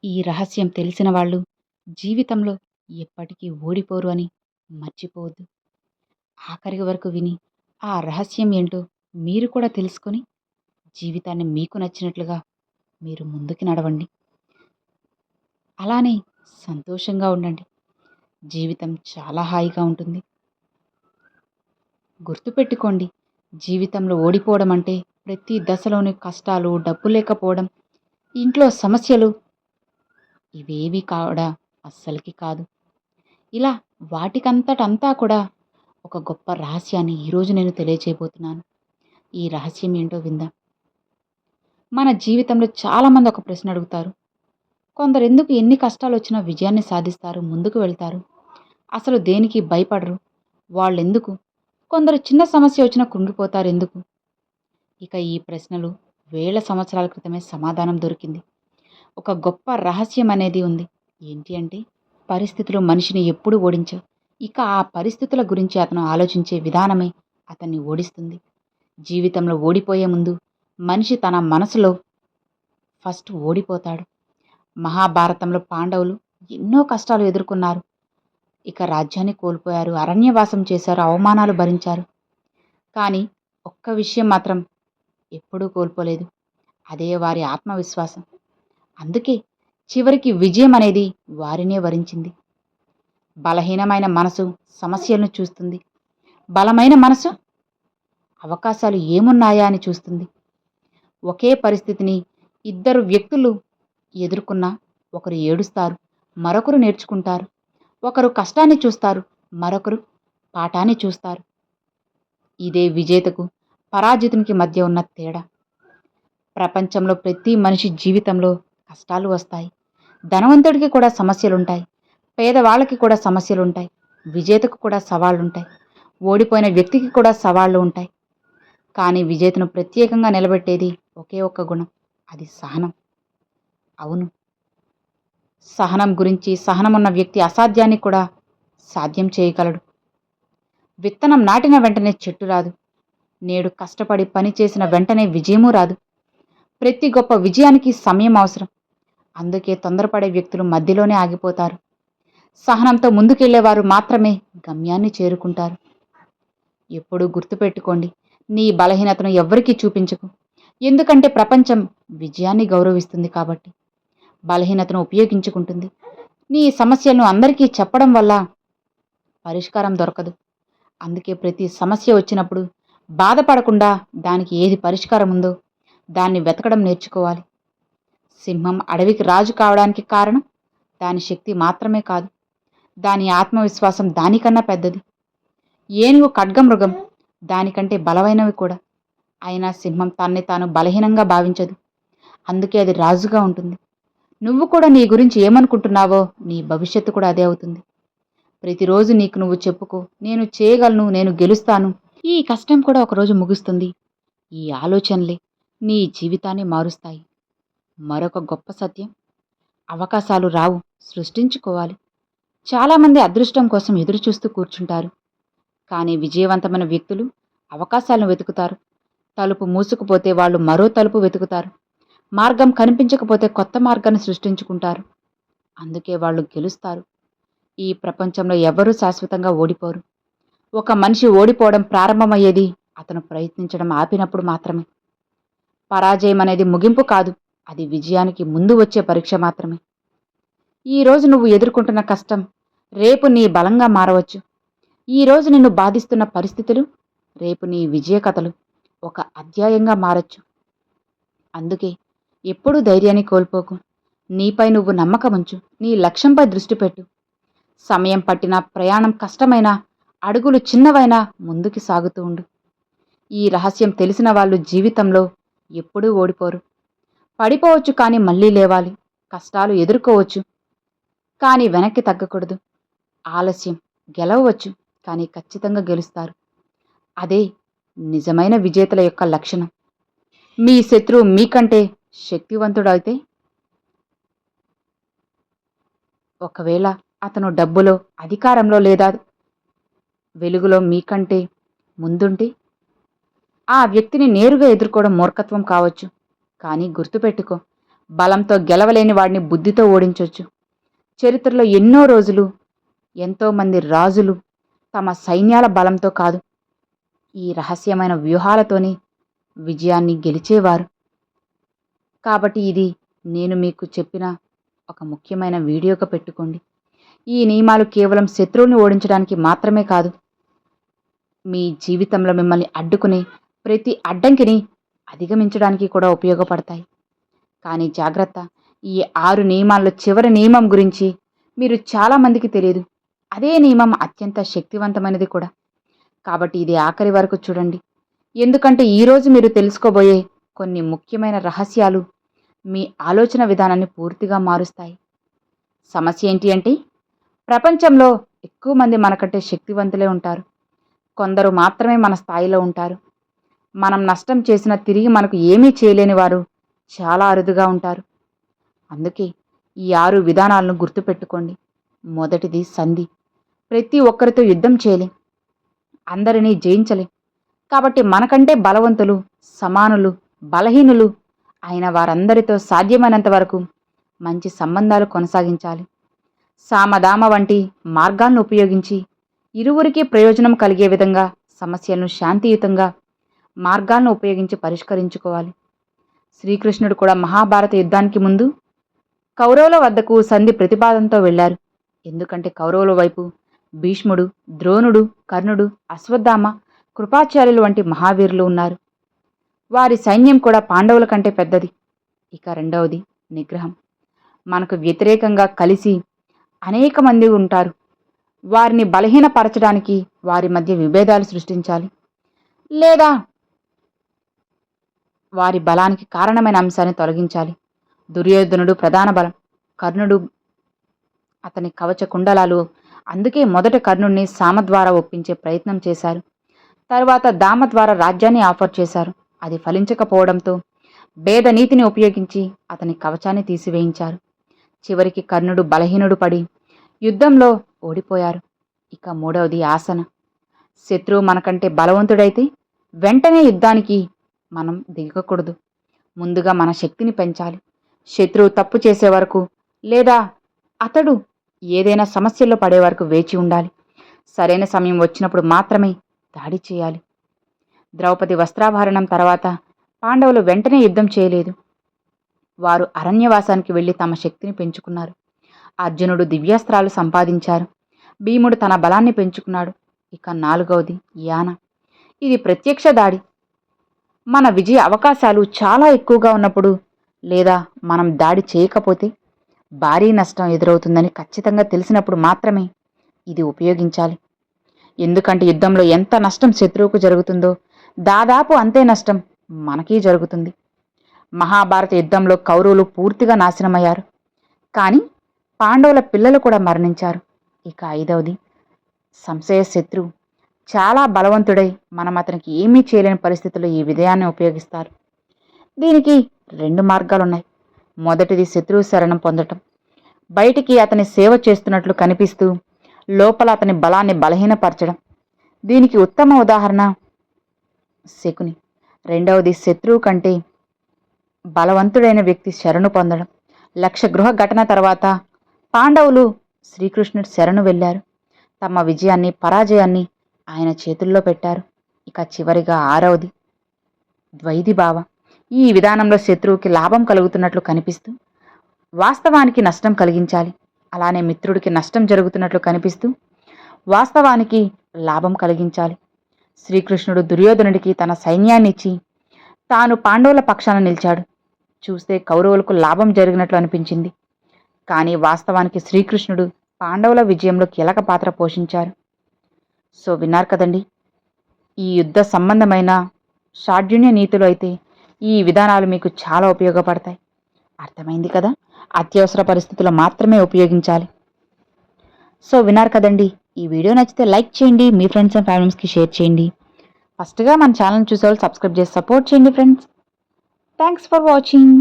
ఈ రహస్యం తెలిసిన వాళ్ళు జీవితంలో ఎప్పటికీ ఓడిపోరు అని మర్చిపోవద్దు. ఆఖరి వరకు విని ఆ రహస్యం ఏంటో మీరు కూడా తెలుసుకొని జీవితాన్ని మీకు నచ్చినట్లుగా మీరు ముందుకు నడవండి. అలానే సంతోషంగా ఉండండి. జీవితం చాలా హాయిగా ఉంటుంది. గుర్తుపెట్టుకోండి, జీవితంలో ఓడిపోవడం అంటే ప్రతి దశలోని కష్టాలు, డబ్బు లేకపోవడం, ఇంట్లో సమస్యలు ఇవేవి కూడా అస్సలకి కాదు. ఇలా వాటికంతటంతా కూడా ఒక గొప్ప రహస్యాన్ని ఈరోజు నేను తెలియచేయబోతున్నాను. ఈ రహస్యం ఏంటో విందాం. మన జీవితంలో చాలామంది ఒక ప్రశ్న అడుగుతారు. కొందరెందుకు ఎన్ని కష్టాలొచ్చినా విజయాన్ని సాధిస్తారు, ముందుకు వెళ్తారు. అసలు దేనికి భయపడరు. వాళ్ళెందుకు? కొందరు చిన్న సమస్య వచ్చినా కృంగిపోతారెందుకు? ఇక ఈ ప్రశ్నలు వేల సంవత్సరాల క్రితమే సమాధానం దొరికింది. ఒక గొప్ప రహస్యం అనేది ఉంది. ఏంటి అంటే, పరిస్థితులు మనిషిని ఎప్పుడూ ఓడించవు. ఇక ఆ పరిస్థితుల గురించి అతను ఆలోచించే విధానమే అతన్ని ఓడిస్తుంది. జీవితంలో ఓడిపోయే ముందు మనిషి తన మనసులో ఫస్ట్ ఓడిపోతాడు. మహాభారతంలో పాండవులు ఎన్నో కష్టాలు ఎదుర్కొన్నారు. ఇక రాజ్యాన్ని కోల్పోయారు, అరణ్యవాసం చేశారు, అవమానాలు భరించారు. కానీ ఒక్క విషయం మాత్రం ఎప్పుడూ కోల్పోలేదు. అదే వారి ఆత్మవిశ్వాసం. అందుకే చివరికి విజయం అనేది వారినే వరించింది. బలహీనమైన మనసు సమస్యలను చూస్తుంది. బలమైన మనసు అవకాశాలు ఏమున్నాయా అని చూస్తుంది. ఒకే పరిస్థితిని ఇద్దరు వ్యక్తులు ఎదుర్కొన్నా ఒకరు ఏడుస్తారు, మరొకరు నేర్చుకుంటారు. ఒకరు కష్టాన్ని చూస్తారు, మరొకరు పాఠాన్ని చూస్తారు. ఇదే విజేతకు పరాజితునికి మధ్య ఉన్న తేడా. ప్రపంచంలో ప్రతి మనిషి జీవితంలో కష్టాలు వస్తాయి. ధనవంతుడికి కూడా సమస్యలుంటాయి. పేదవాళ్ళకి కూడా సమస్యలుంటాయి. విజేతకు కూడా సవాళ్లుంటాయి. ఓడిపోయిన వ్యక్తికి కూడా సవాళ్లు ఉంటాయి. కానీ విజేతను ప్రత్యేకంగా నిలబెట్టేది ఒకే ఒక్క గుణం, అది సహనం. అవును, సహనం గురించి సహనమున్న వ్యక్తి అసాధ్యాన్ని కూడా సాధ్యం చేయగలడు. విత్తనం నాటిన వెంటనే చెట్టు రాదు. నేడు కష్టపడి పని చేసిన వెంటనే విజయమూ రాదు. ప్రతి గొప్ప విజయానికి సమయం అవసరం. అందుకే తొందరపడే వ్యక్తులు మధ్యలోనే ఆగిపోతారు. సహనంతో ముందుకెళ్లేవారు మాత్రమే గమ్యాన్ని చేరుకుంటారు. ఎప్పుడూ గుర్తుపెట్టుకోండి, నీ బలహీనతను ఎవ్వరికీ చూపించకు. ఎందుకంటే ప్రపంచం విజయాన్ని గౌరవిస్తుంది కాబట్టి. బలహీనతను ఉపయోగించుకుంటుంది. నీ సమస్యలను అందరికీ చెప్పడం వల్ల పరిష్కారం దొరకదు. అందుకే ప్రతి సమస్య వచ్చినప్పుడు బాధపడకుండా దానికి ఏది పరిష్కారం ఉందో దాన్ని వెతకడం నేర్చుకోవాలి. సింహం అడవికి రాజు కావడానికి కారణం దాని శక్తి మాత్రమే కాదు, దాని ఆత్మవిశ్వాసం దానికన్నా పెద్దది. ఏనుగు ఖడ్గమృగం దానికంటే బలమైనవి కూడా. అయినా సింహం తన్ని తాను బలహీనంగా భావించదు. అందుకే అది రాజుగా ఉంటుంది. నువ్వు కూడా నీ గురించి ఏమనుకుంటున్నావో నీ భవిష్యత్తు కూడా అదే అవుతుంది. ప్రతిరోజు నీకు నువ్వు చెప్పుకో, నేను చేయగలను, నేను గెలుస్తాను. ఈ కష్టం కూడా ఒకరోజు ముగుస్తుంది. ఈ ఆలోచనలే నీ జీవితాన్ని మారుస్తాయి. మరొక గొప్ప సత్యం, అవకాశాలు రావు, సృష్టించుకోవాలి. చాలామంది అదృష్టం కోసం ఎదురుచూస్తూ కూర్చుంటారు. కానీ విజయవంతమైన వ్యక్తులు అవకాశాలను వెతుకుతారు. తలుపు మూసుకుపోతే వాళ్ళు మరో తలుపు వెతుకుతారు. మార్గం కనిపించకపోతే కొత్త మార్గాన్ని సృష్టించుకుంటారు. అందుకే వాళ్ళు గెలుస్తారు. ఈ ప్రపంచంలో ఎవరూ శాశ్వతంగా ఓడిపోరు. ఒక మనిషి ఓడిపోవడం ప్రారంభమయ్యేది అతను ప్రయత్నించడం ఆపినప్పుడు మాత్రమే. పరాజయం అనేది ముగింపు కాదు, అది విజయానికి ముందు వచ్చే పరీక్ష మాత్రమే. ఈరోజు నువ్వు ఎదుర్కొంటున్న కష్టం రేపు నీ బలంగా మారవచ్చు. ఈరోజు నిన్ను బాధిస్తున్న పరిస్థితులు రేపు నీ విజయ కథలు ఒక అధ్యాయంగా మారచ్చు. అందుకే ఎప్పుడూ ధైర్యాన్ని కోల్పోకు. నీపై నువ్వు నమ్మకముంచు. నీ లక్ష్యంపై దృష్టి పెట్టు. సమయం పట్టినా, ప్రయాణం కష్టమైనా, అడుగులు చిన్నవైనా ముందుకి సాగుతూ ఉండు. ఈ రహస్యం తెలిసిన వాళ్ళు జీవితంలో ఎప్పుడూ ఓడిపోరు. పడిపోవచ్చు కానీ మళ్ళీ లేవాలి. కష్టాలు ఎదుర్కోవచ్చు కానీ వెనక్కి తగ్గకూడదు. ఆలస్యం గెలవవచ్చు కానీ ఖచ్చితంగా గెలుస్తారు. అదే నిజమైన విజేతల యొక్క లక్షణం. మీ శత్రువు మీకంటే శక్తివంతుడైతే, ఒకవేళ అతను డబ్బులో, అధికారంలో లేదా వెలుగులో మీకంటే ముందుంటే, ఆ వ్యక్తిని నేరుగా ఎదుర్కోవడం మూర్ఖత్వం కావచ్చు. కానీ గుర్తుపెట్టుకో, బలంతో గెలవలేని వాడిని బుద్ధితో ఓడించొచ్చు. చరిత్రలో ఎన్నో రోజులు ఎంతోమంది రాజులు తమ సైన్యాల బలంతో కాదు, ఈ రహస్యమైన వ్యూహాలతోనే విజయాన్ని గెలిచేవారు. కాబట్టి ఇది నేను మీకు చెప్పిన ఒక ముఖ్యమైన వీడియోగా పెట్టుకోండి. ఈ నియమాలు కేవలం శత్రువుని ఓడించడానికి మాత్రమే కాదు, మీ జీవితంలో మిమ్మల్ని అడ్డుకునే ప్రతి అడ్డంకిని అధిగమించడానికి కూడా ఉపయోగపడతాయి. కానీ జాగ్రత్త, ఈ 6 నియమాల్లో చివరి నియమం గురించి మీరు చాలామందికి తెలియదు. అదే నియమం అత్యంత శక్తివంతమైనది కూడా. కాబట్టి ఇది ఆఖరి వరకు చూడండి. ఎందుకంటే ఈరోజు మీరు తెలుసుకోబోయే కొన్ని ముఖ్యమైన రహస్యాలు మీ ఆలోచన విధానాన్ని పూర్తిగా మారుస్తాయి. సమస్య ఏంటి అంటే, ప్రపంచంలో ఎక్కువ మంది మనకంటే శక్తివంతులే ఉంటారు. కొందరు మాత్రమే మన స్థాయిలో ఉంటారు. మనం నష్టం చేసినా తిరిగి మనకు ఏమీ చేయలేని వారు చాలా అరుదుగా ఉంటారు. అందుకే ఈ 6 విధానాలను గుర్తుపెట్టుకోండి. మొదటిది సంధి. ప్రతి ఒక్కరితో యుద్ధం చేయలేం, అందరినీ జయించలేం. కాబట్టి మనకంటే బలవంతులు, సమానులు, బలహీనులు అయిన వారందరితో సాధ్యమైనంత వరకు మంచి సంబంధాలు కొనసాగించాలి. సామదామ వంటి మార్గాలను ఉపయోగించి ఇరువురికి ప్రయోజనం కలిగే విధంగా సమస్యలను శాంతియుతంగా మార్గాలను ఉపయోగించి పరిష్కరించుకోవాలి. శ్రీకృష్ణుడు కూడా మహాభారత యుద్ధానికి ముందు కౌరవుల వద్దకు సంధి ప్రతిపాదనతో వెళ్లారు. ఎందుకంటే కౌరవుల వైపు భీష్ముడు, ద్రోణుడు, కర్ణుడు, అశ్వత్థామ, కృపాచార్యులు వంటి మహావీరులు ఉన్నారు. వారి సైన్యం కూడా పాండవుల కంటే పెద్దది. ఇక రెండవది నిగ్రహం. మనకు వ్యతిరేకంగా కలిసి అనేక మంది ఉంటారు. వారిని బలహీనపరచడానికి వారి మధ్య విభేదాలు సృష్టించాలి, లేదా వారి బలానికి కారణమైన అంశాన్ని తొలగించాలి. దుర్యోధనుడు ప్రధాన బలం, కర్ణుడు అతని కవచ కుండలాలు. అందుకే మొదట కర్ణుడిని సామ ద్వారా ఒప్పించే ప్రయత్నం చేశారు. తర్వాత దామ ద్వారా రాజ్యాన్ని ఆఫర్ చేశారు. అది ఫలించకపోవడంతో భేద నీతిని ఉపయోగించి అతని కవచాన్ని తీసివేయించారు. చివరికి కర్ణుడు బలహీనుడు పడి యుద్ధంలో ఓడిపోయారు. ఇక మూడవది ఆసన. శత్రువు మనకంటే బలవంతుడైతే వెంటనే యుద్ధానికి మనం దిగకూడదు. ముందుగా మన శక్తిని పెంచాలి. శత్రువు తప్పు చేసే వరకు, లేదా అతడు ఏదైనా సమస్యల్లో పడే వరకు వేచి ఉండాలి. సరైన సమయం వచ్చినప్పుడు మాత్రమే దాడి చేయాలి. ద్రౌపది వస్త్రాభరణం తర్వాత పాండవులు వెంటనే యుద్ధం చేయలేదు. వారు అరణ్యవాసానికి వెళ్లి తమ శక్తిని పెంచుకున్నారు. అర్జునుడు దివ్యాస్త్రాలు సంపాదించారు. భీముడు తన బలాన్ని పెంచుకున్నాడు. ఇక నాలుగవది యాన. ఇది ప్రత్యక్ష దాడి. మన విజయ అవకాశాలు చాలా ఎక్కువగా ఉన్నప్పుడు, లేదా మనం దాడి చేయకపోతే భారీ నష్టం ఎదురవుతుందని ఖచ్చితంగా తెలిసినప్పుడు మాత్రమే ఇది ఉపయోగించాలి. ఎందుకంటే యుద్ధంలో ఎంత నష్టం శత్రువుకు జరుగుతుందో దాదాపు అంతే నష్టం మనకీ జరుగుతుంది. మహాభారత యుద్ధంలో కౌరవులు పూర్తిగా నాశనమయ్యారు, కానీ పాండవుల పిల్లలు కూడా మరణించారు. ఇక ఐదవది సంశయ శత్రువు. చాలా బలవంతుడై మనం అతనికి ఏమీ చేయలేని పరిస్థితుల్లో ఈ విజయాన్ని ఉపయోగిస్తారు. దీనికి 2 మార్గాలున్నాయి. మొదటిది శత్రువు శరణం పొందటం. బయటికి అతని సేవ చేస్తున్నట్లు కనిపిస్తూ లోపల అతని బలాన్ని బలహీనపరచడం. దీనికి ఉత్తమ ఉదాహరణ శకుని. రెండవది శత్రువు కంటే బలవంతుడైన వ్యక్తి శరణు పొందడం. 1,00,000 గృహ ఘటన తర్వాత పాండవులు శ్రీకృష్ణుడి శరణు వెళ్ళారు. తమ విజయాన్ని, పరాజయాన్ని ఆయన చేతుల్లో పెట్టారు. ఇక చివరిగా ఆరవది ద్వైధిభావ. ఈ విధానంలో శత్రువుకి లాభం కలుగుతున్నట్లు కనిపిస్తూ వాస్తవానికి నష్టం కలిగించాలి. అలానే మిత్రుడికి నష్టం జరుగుతున్నట్లు కనిపిస్తూ వాస్తవానికి లాభం కలిగించాలి. శ్రీకృష్ణుడు దుర్యోధనుడికి తన సైన్యాన్ని ఇచ్చి తాను పాండవుల పక్షాన నిలిచాడు. చూస్తే కౌరవులకు లాభం జరిగినట్లు అనిపించింది, కానీ వాస్తవానికి శ్రీకృష్ణుడు పాండవుల విజయంలో కీలక పాత్ర పోషించారు. సో విన్నారు కదండి, ఈ యుద్ధ సంబంధమైన షాడ్యున్య నీతులు అయితే ఈ విధానాలు మీకు చాలా ఉపయోగపడతాయి. అర్థమైంది కదా? అత్యవసర పరిస్థితుల్లో మాత్రమే ఉపయోగించాలి. సో విన్నారు కదండి, ఈ వీడియో నచ్చితే లైక్ చేయండి, మీ ఫ్రెండ్స్ అండ్ ఫ్యామిలీస్కి షేర్ చేయండి. ఫస్ట్గా మన ఛానల్ చూసే వాళ్ళు సబ్స్క్రైబ్ చేసి సపోర్ట్ చేయండి ఫ్రెండ్స్. Thanks for watching.